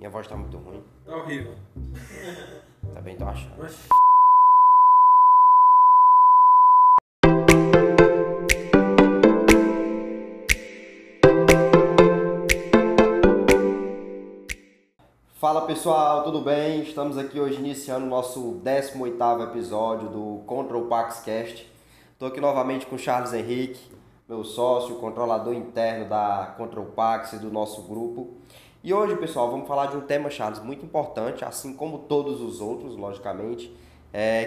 Minha voz tá muito ruim. Tá horrível. Também tô achando. Mas... Fala pessoal, tudo bem? Estamos aqui hoje iniciando o nosso 18º episódio do Control Pax Cast. Estou aqui novamente com o Charles Henrique, meu sócio, controlador interno da Control Pax e do nosso grupo. E hoje, pessoal, vamos falar de um tema, Charles, muito importante, assim como todos os outros, logicamente,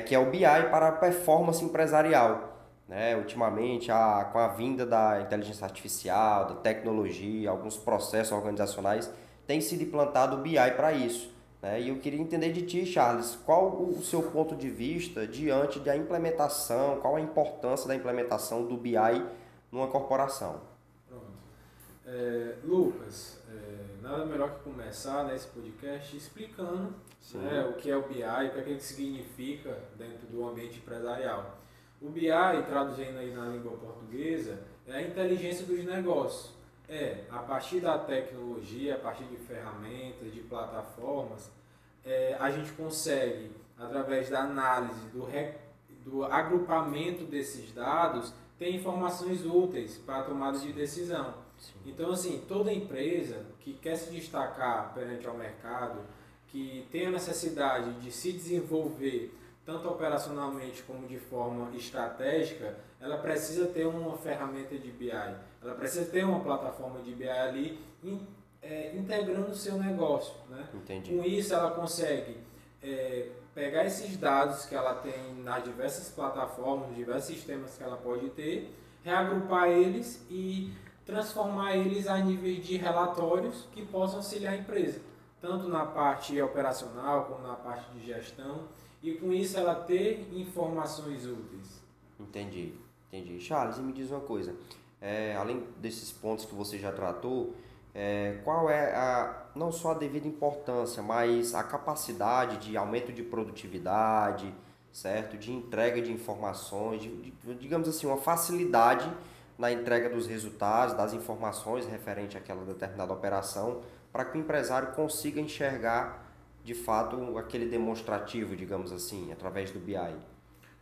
que é o BI para a performance empresarial. Ultimamente, com a vinda da inteligência artificial, da tecnologia, alguns processos organizacionais, tem sido implantado o BI para isso. E eu queria entender de ti, Charles, qual o seu ponto de vista diante da implementação, qual a importância da implementação do BI numa corporação? Pronto. Lucas, nada melhor que começar nesse podcast explicando o que é o BI, o que é que ele significa dentro do ambiente empresarial. O BI, traduzindo aí na língua portuguesa, é a inteligência dos negócios. A partir da tecnologia, a partir de ferramentas, de plataformas, a gente consegue, através da análise, do agrupamento desses dados, ter informações úteis para a tomada de decisão. Sim. Então, assim, toda empresa que quer se destacar perante ao mercado, que tem a necessidade de se desenvolver tanto operacionalmente como de forma estratégica, ela precisa ter uma ferramenta de BI, ela precisa ter uma plataforma de BI ali integrando o seu negócio. Entendi. Com isso ela consegue pegar esses dados que ela tem nas diversas plataformas, nos diversos sistemas que ela pode ter, reagrupar eles e transformar eles a nível de relatórios que possam auxiliar a empresa, tanto na parte operacional como na parte de gestão, e com isso ela ter informações úteis. Entendi. Charles, e me diz uma coisa, além desses pontos que você já tratou, qual é não só a devida importância, mas a capacidade de aumento de produtividade, certo? De entrega de informações, digamos assim, uma facilidade na entrega dos resultados, das informações referente àquela determinada operação, para que o empresário consiga enxergar de fato aquele demonstrativo, digamos assim, através do BI.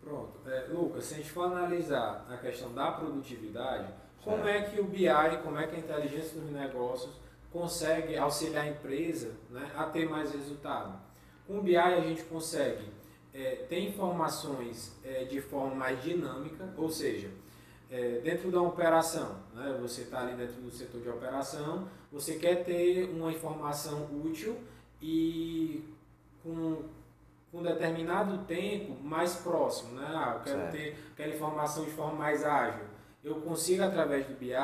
Pronto. Lucas, se a gente for analisar a questão da produtividade, como é que o BI, como é que a inteligência dos negócios consegue auxiliar a empresa, a ter mais resultado? Com o BI a gente consegue ter informações de forma mais dinâmica, ou seja, dentro da operação, você está ali dentro do setor de operação, você quer ter uma informação útil e com um determinado tempo mais próximo, eu quero ter aquela informação de forma mais ágil. Eu consigo, através do BI,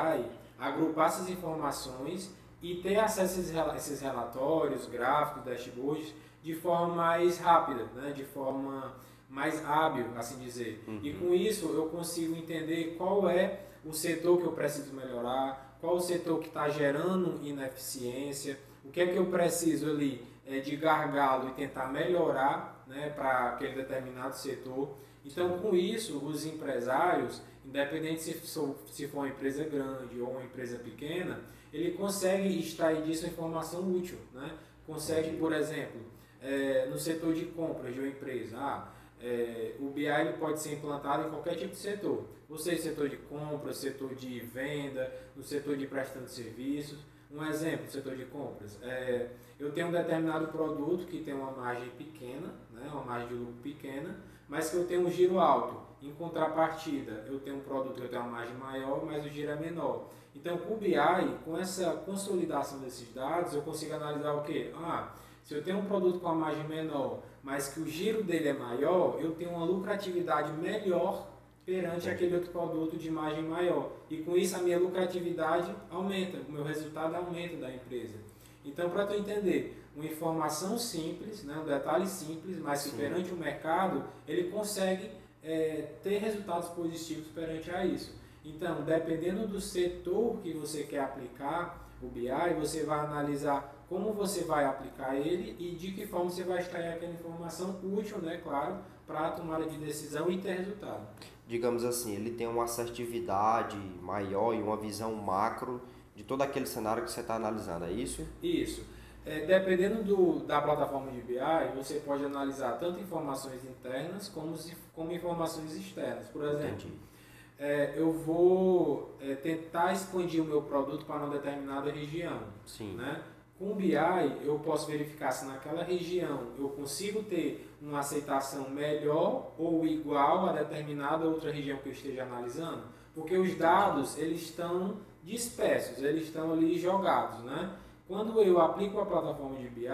agrupar essas informações e ter acesso a esses relatórios, gráficos, dashboards, de forma mais rápida, de forma mais hábil, assim dizer. Uhum. E com isso eu consigo entender qual é o setor que eu preciso melhorar, qual o setor que está gerando ineficiência, o que é que eu preciso ali de gargalo e tentar melhorar para aquele determinado setor. Então, com isso, os empresários, independente se for uma empresa grande ou uma empresa pequena, ele consegue extrair disso informação útil. Consegue, por exemplo, no setor de compras de uma empresa, o BI ele pode ser implantado em qualquer tipo de setor. Ou seja, setor de compras, setor de venda, no setor de prestando serviços. Um exemplo, setor de compras. Eu tenho um determinado produto que tem uma margem pequena, uma margem de lucro pequena, mas que eu tenho um giro alto. Em contrapartida, eu tenho um produto que eu tenho uma margem maior, mas o giro é menor. Então, com o BI, com essa consolidação desses dados, eu consigo analisar o quê? Se eu tenho um produto com uma margem menor, mas que o giro dele é maior, eu tenho uma lucratividade melhor perante aquele outro produto de margem maior. E com isso a minha lucratividade aumenta, o meu resultado aumenta da empresa. Então, para tu entender, uma informação simples, um detalhe simples, mas que perante o mercado, ele consegue ter resultados positivos perante a isso. Então, dependendo do setor que você quer aplicar o BI, você vai analisar como você vai aplicar ele e de que forma você vai extrair aquela informação útil, claro, para a tomada de decisão e ter resultado. Digamos assim, ele tem uma assertividade maior e uma visão macro de todo aquele cenário que você está analisando, é isso? Isso. Dependendo da plataforma de BI, você pode analisar tanto informações internas como informações externas. Por exemplo, eu vou tentar expandir o meu produto para uma determinada região. Sim. Né? Com o BI, eu posso verificar se naquela região eu consigo ter uma aceitação melhor ou igual a determinada outra região que eu esteja analisando, porque os dados eles estão dispersos, eles estão ali jogados. Né? Quando eu aplico a plataforma de BI,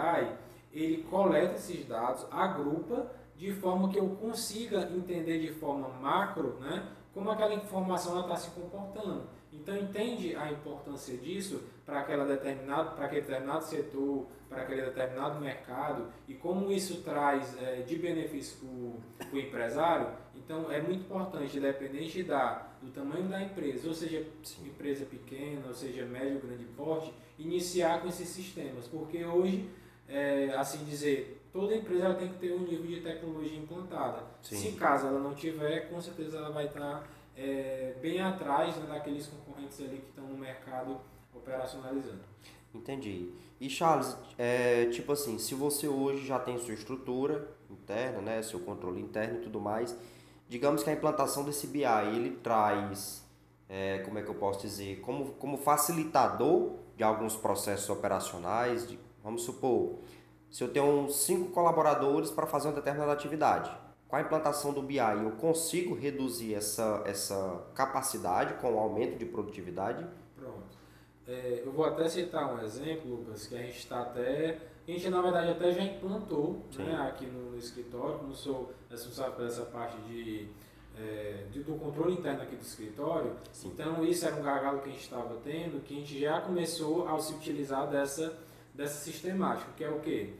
ele coleta esses dados, agrupa, de forma que eu consiga entender de forma macro, né, como aquela informação está se comportando. Então, entende a importância disso para aquele determinado setor, para aquele determinado mercado e como isso traz de benefício para o empresário. Então, é muito importante, independente do tamanho da empresa, ou seja, empresa pequena, ou seja, médio ou grande porte, iniciar com esses sistemas, porque hoje, assim dizer, toda empresa ela tem que ter um nível de tecnologia implantada. Sim. Se caso ela não tiver, com certeza ela vai estar bem atrás, né, daqueles concorrentes ali que estão no mercado operacionalizando. Entendi. E Charles, tipo assim, se você hoje já tem sua estrutura interna, né, seu controle interno e tudo mais, digamos que a implantação desse BI, ele traz, como é que eu posso dizer, como facilitador de alguns processos operacionais, vamos supor, se eu tenho uns 5 colaboradores para fazer uma determinada atividade, com a implantação do BI eu consigo reduzir essa capacidade com o aumento de produtividade? Pronto. Eu vou até citar um exemplo, Lucas, que a gente na verdade até já implantou, né, aqui no escritório, como sou responsável por essa parte do controle interno aqui do escritório. Sim. Então isso era um gargalo que a gente estava tendo, que a gente já começou a se utilizar dessa sistemática, que é o quê?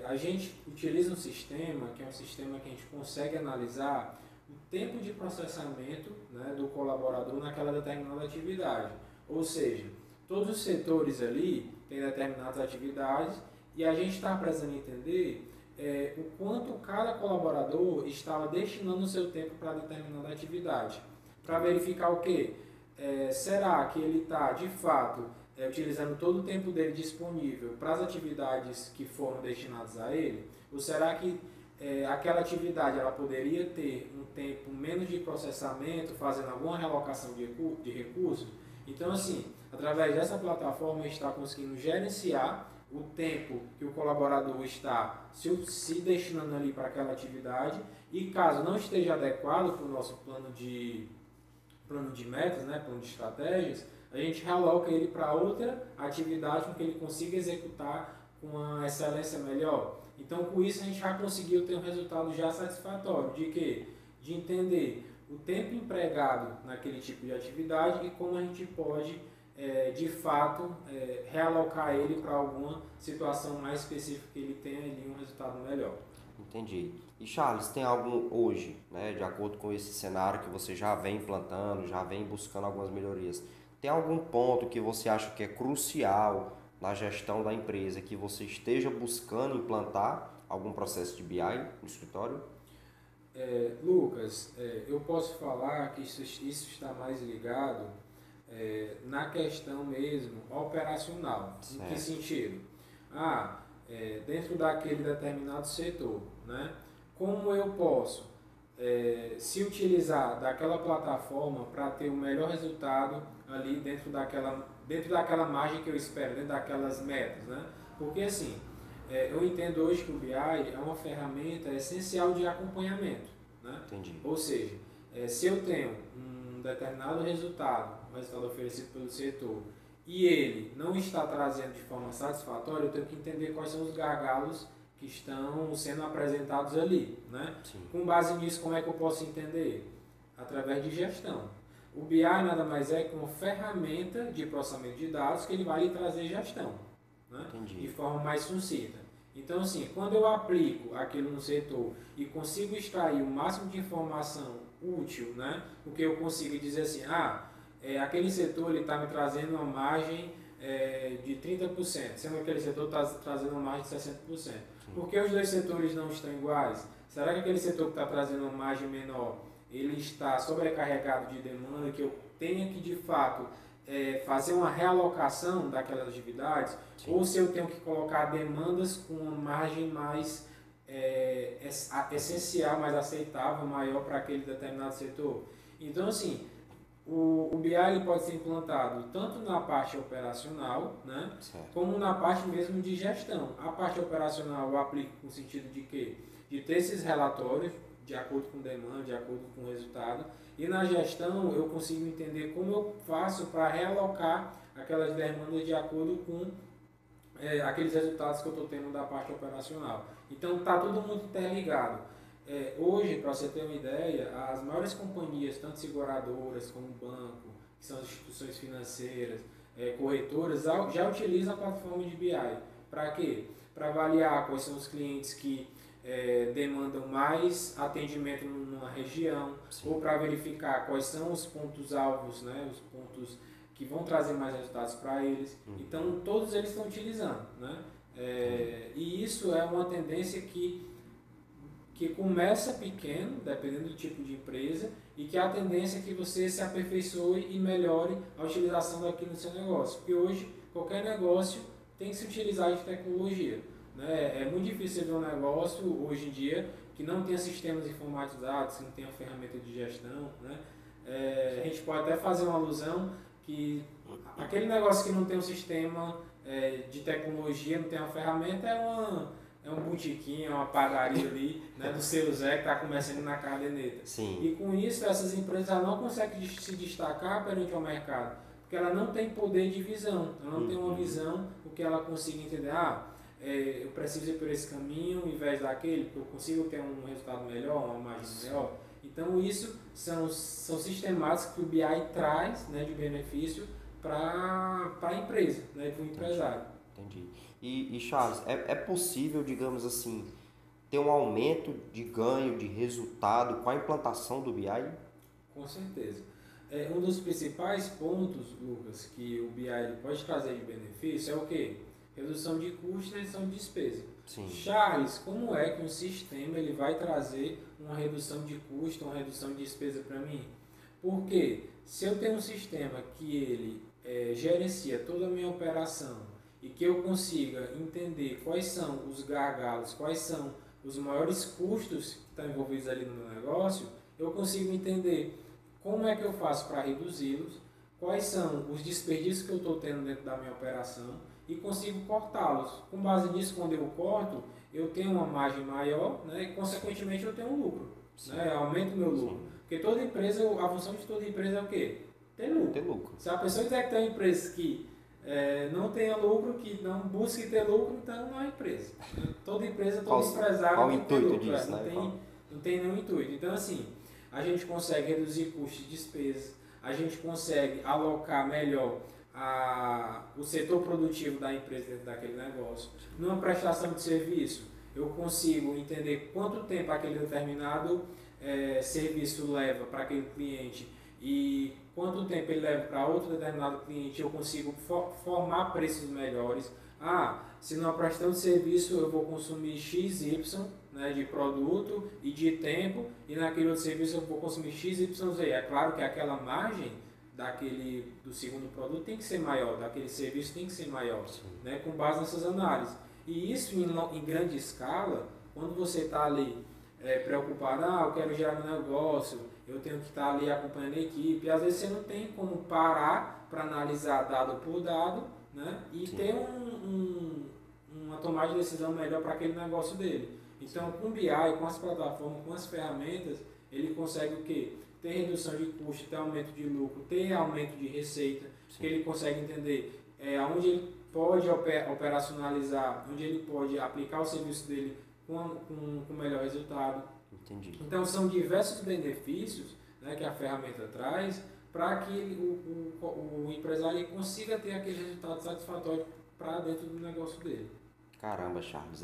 A gente utiliza um sistema, que é um sistema que a gente consegue analisar o tempo de processamento, né, do colaborador naquela determinada atividade. Ou seja, todos os setores ali têm determinadas atividades e a gente está precisando entender o quanto cada colaborador estava destinando o seu tempo para determinada atividade. Para verificar o quê? Será que ele está, de fato, utilizando todo o tempo dele disponível para as atividades que foram destinadas a ele? Ou será que aquela atividade ela poderia ter um tempo menos de processamento, fazendo alguma realocação de recursos? Então, assim, através dessa plataforma, a gente está conseguindo gerenciar o tempo que o colaborador está se destinando ali para aquela atividade e caso não esteja adequado para o nosso plano de metas, né, plano de estratégias, a gente realoca ele para outra atividade com que ele consiga executar com uma excelência melhor. Então, com isso, a gente já conseguiu ter um resultado já satisfatório. De quê? De entender o tempo empregado naquele tipo de atividade e como a gente pode, de fato, realocar ele para alguma situação mais específica que ele tenha ali um resultado melhor. Entendi. E Charles, tem algum hoje, né, de acordo com esse cenário que você já vem implantando, já vem buscando algumas melhorias, tem algum ponto que você acha que é crucial na gestão da empresa que você esteja buscando implantar algum processo de BI no escritório? Lucas, eu posso falar que isso está mais ligado na questão mesmo operacional. Certo. Em que sentido? Dentro daquele determinado setor, né? Como eu posso se utilizar daquela plataforma para ter o melhor resultado ali dentro daquela margem que eu espero, dentro daquelas metas, né? Porque assim, eu entendo hoje que o BI é uma ferramenta essencial de acompanhamento, né? Entendi. Ou seja, se eu tenho um determinado resultado, um resultado oferecido pelo setor, e ele não está trazendo de forma satisfatória, eu tenho que entender quais são os gargalos que estão sendo apresentados ali, né? Sim. Com base nisso, como é que eu posso entender? Através de gestão. O BI nada mais é que uma ferramenta de processamento de dados que ele vai lhe trazer gestão, né? De forma mais sucinta. Então, assim, quando eu aplico aquilo no setor e consigo extrair o máximo de informação útil, né? Porque eu consigo dizer assim, aquele setor está me trazendo uma margem de 30%, sendo que aquele setor está trazendo uma margem de 60%. Por que os dois setores não estão iguais? Será que aquele setor que está trazendo uma margem menor, ele está sobrecarregado de demanda, que eu tenha que, de fato, fazer uma realocação daquelas atividades, Sim. ou se eu tenho que colocar demandas com uma margem mais essencial, mais aceitável, maior para aquele determinado setor. Então, assim, o BI ele pode ser implantado tanto na parte operacional, né, como na parte mesmo de gestão. A parte operacional eu aplico no sentido de quê? De ter esses relatórios de acordo com demanda, de acordo com o resultado. E na gestão eu consigo entender como eu faço para realocar aquelas demandas de acordo com aqueles resultados que eu estou tendo da parte operacional. Então está todo mundo interligado. Hoje, para você ter uma ideia, as maiores companhias, tanto seguradoras como banco, que são as instituições financeiras, corretoras, já utilizam a plataforma de BI. Para quê? Para avaliar quais são os clientes que demandam mais atendimento numa região, Sim. ou para verificar quais são os pontos-alvos, né, os pontos que vão trazer mais resultados para eles. Então, todos eles estão utilizando. Né? E isso é uma tendência que começa pequeno, dependendo do tipo de empresa, e que a tendência é que você se aperfeiçoe e melhore a utilização daquilo no seu negócio. Porque hoje, qualquer negócio tem que se utilizar de tecnologia. Né? É muito difícil ver um negócio, hoje em dia, que não tenha sistemas informatizados, que não tenha ferramenta de gestão. Né? A gente pode até fazer uma alusão que aquele negócio que não tem um sistema de tecnologia, não tem uma ferramenta, é um botiquinho, é uma padaria ali, né, do seu Zé que está começando na caderneta. Sim. E com isso, essas empresas não conseguem se destacar perante o mercado, porque ela não tem poder de visão, ela não tem uma visão o que ela consiga entender. Eu preciso ir por esse caminho em vez daquele, porque eu consigo ter um resultado melhor, uma margem melhor. Então, isso são sistemas que o BI traz, né, de benefício para a empresa, né, para o empresário. Entendi. E Charles, é possível, digamos assim, ter um aumento de ganho, de resultado com a implantação do BI? Com certeza. Um dos principais pontos, Lucas, que o BI pode trazer de benefício é o quê? Redução de custos e redução de despesa. Sim. Charles, como é que um sistema ele vai trazer uma redução de custo, uma redução de despesa para mim? Porque se eu tenho um sistema que ele gerencia toda a minha operação e que eu consiga entender quais são os gargalos, quais são os maiores custos que estão envolvidos ali no meu negócio, eu consigo entender como é que eu faço para reduzi-los, quais são os desperdícios que eu estou tendo dentro da minha operação e consigo cortá-los. Com base nisso, quando eu corto, eu tenho uma margem maior, né, e consequentemente eu tenho um lucro, né, eu aumento o meu lucro. Sim. Porque toda empresa, a função de toda empresa é o quê? Ter lucro. Ter lucro. Se a pessoa quiser ter uma empresa que não tenha lucro, que não busque ter lucro, então não é empresa. Toda empresa, todo empresário qual tem o intuito lucro, disso, né? Não tem nenhum intuito. Então, assim, a gente consegue reduzir custos de despesas, a gente consegue alocar melhor o setor produtivo da empresa dentro daquele negócio. Numa prestação de serviço, eu consigo entender quanto tempo aquele determinado serviço leva para aquele cliente e quanto tempo ele leva para outro determinado cliente. Eu consigo formar preços melhores. Se numa prestação de serviço eu vou consumir XY, né, de produto e de tempo, e naquele outro serviço eu vou consumir XYZ. É claro que aquela margem do segundo produto tem que ser maior, daquele serviço tem que ser maior, né, com base nessas análises. E isso em grande escala, quando você está ali preocupado, eu quero gerar meu negócio, eu tenho que estar ali acompanhando a equipe, e às vezes você não tem como parar para analisar dado por dado, né, e Sim. ter uma tomada de decisão melhor para aquele negócio dele. Então, com o BI, com as plataformas, com as ferramentas, ele consegue o quê? Ter redução de custo, ter aumento de lucro, ter aumento de receita, que ele consegue entender onde ele pode operacionalizar, onde ele pode aplicar o serviço dele com melhor resultado. Entendi. Então, são diversos benefícios, né, que a ferramenta traz para que o empresário consiga ter aquele resultado satisfatório para dentro do negócio dele. Caramba, Charles,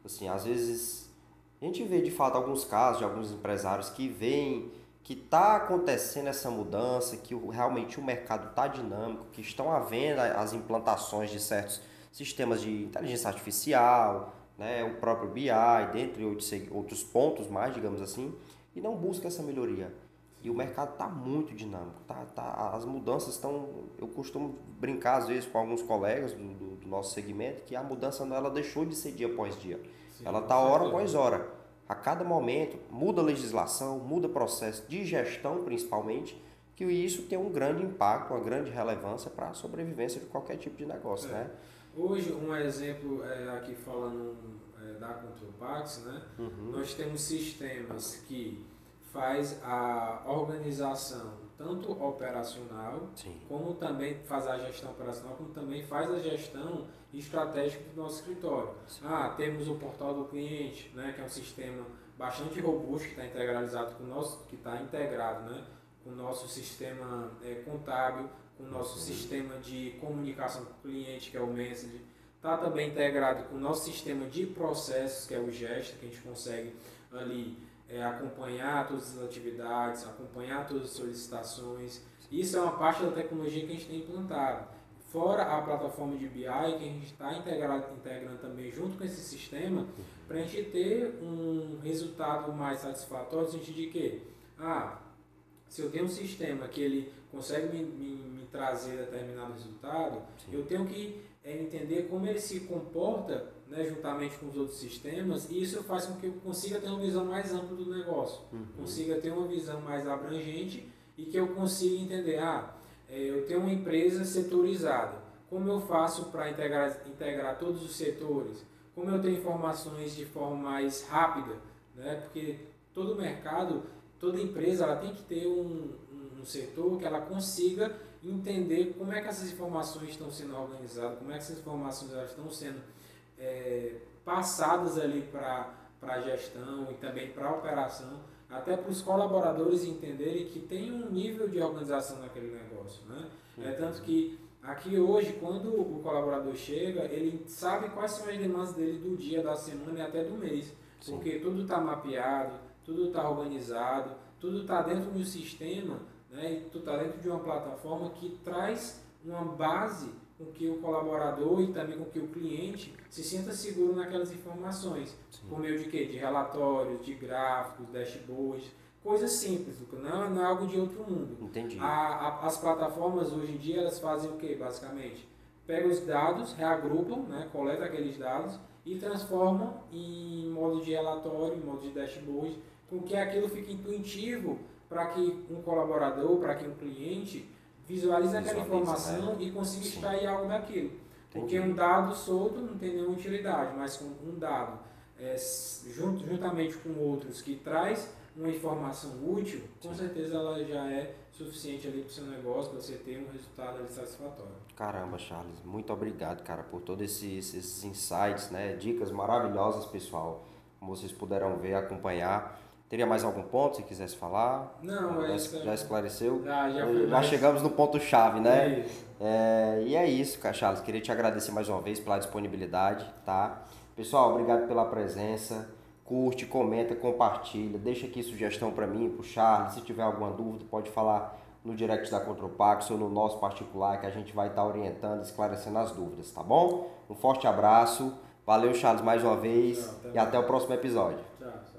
assim, às vezes a gente vê de fato alguns casos de alguns empresários que veem que está acontecendo essa mudança, que realmente o mercado está dinâmico, que estão havendo as implantações de certos sistemas de inteligência artificial, né, o próprio BI, dentre outros pontos mais, digamos assim, e não busca essa melhoria. E o mercado está muito dinâmico, as mudanças estão... Eu costumo brincar às vezes com alguns colegas do nosso segmento que a mudança ela deixou de ser dia após dia. Sim, Ela está hora após hora. A cada momento muda a legislação, muda o processo de gestão principalmente, que isso tem um grande impacto, uma grande relevância para a sobrevivência de qualquer tipo de negócio, né? Hoje, um exemplo aqui falando da Control Pax, né? Nós temos sistemas que faz a organização tanto operacional, sim, como também faz a gestão operacional, como também faz a gestão estratégica do nosso escritório. Sim. Temos o portal do cliente, né, que é um sistema bastante robusto que está integralizado com o nosso, que está integrado, né, com o nosso sistema contábil, com o nosso sistema de comunicação com o cliente, que é o Messenger. Está também integrado com o nosso sistema de processos, que é o Gesta, que a gente consegue ali acompanhar todas as atividades, acompanhar todas as solicitações. Isso é uma parte da tecnologia que a gente tem implantado. Fora a plataforma de BI, que a gente está integrando também junto com esse sistema, para a gente ter um resultado mais satisfatório, no sentido de que, se eu tenho um sistema que ele consegue me trazer determinado resultado, sim, eu tenho que entender como ele se comporta, né, juntamente com os outros sistemas, e isso faz com que eu consiga ter uma visão mais ampla do negócio, consiga ter uma visão mais abrangente e que eu consiga entender, eu tenho uma empresa setorizada, como eu faço para integrar todos os setores, como eu tenho informações de forma mais rápida, né, porque todo mercado, toda empresa ela tem que ter um setor que ela consiga entender como é que essas informações estão sendo organizadas, como é que essas informações elas estão sendo passadas ali para a gestão e também para a operação, até para os colaboradores entenderem que tem um nível de organização naquele negócio, né? Tanto que aqui hoje, quando o colaborador chega, ele sabe quais são as demandas dele do dia, da semana e até do mês, sim, porque tudo está mapeado, tudo está organizado, tudo está dentro de um sistema, né? E tudo está dentro de uma plataforma que traz uma base com que o colaborador e também com que o cliente se sinta seguro naquelas informações. Sim. Por meio de quê? De relatórios, de gráficos, dashboards, coisas simples, não é algo de outro mundo. Entendi. As plataformas hoje em dia elas fazem o quê, basicamente? Pegam os dados, reagrupam, né, coletam aqueles dados e transformam em modo de relatório, em modo de dashboard, com que aquilo fique intuitivo para que um colaborador, para que um cliente visualize aquela informação, né, e consiga extrair algo daquilo. Entendi. Porque um dado solto não tem nenhuma utilidade, mas com um dado juntamente com outros que traz uma informação útil, com certeza ela já é suficiente ali para o seu negócio, para você ter um resultado ali satisfatório. Caramba, Charles, muito obrigado, cara, por todos esses insights, né? Dicas maravilhosas, pessoal, como vocês puderam ver, acompanhar. Teria mais algum ponto, se quisesse falar? Não, já esclareceu? Já chegamos no ponto-chave, né? E é isso, cara, Charles. Queria te agradecer mais uma vez pela disponibilidade, tá? Pessoal, obrigado pela presença. Curte, comenta, compartilha. Deixa aqui sugestão para mim, pro Charles. Se tiver alguma dúvida, pode falar no direct da Control Pax ou no nosso particular, que a gente vai estar orientando, esclarecendo as dúvidas, tá bom? Um forte abraço. Valeu, Charles, mais uma vez. E até o próximo episódio. Tchau.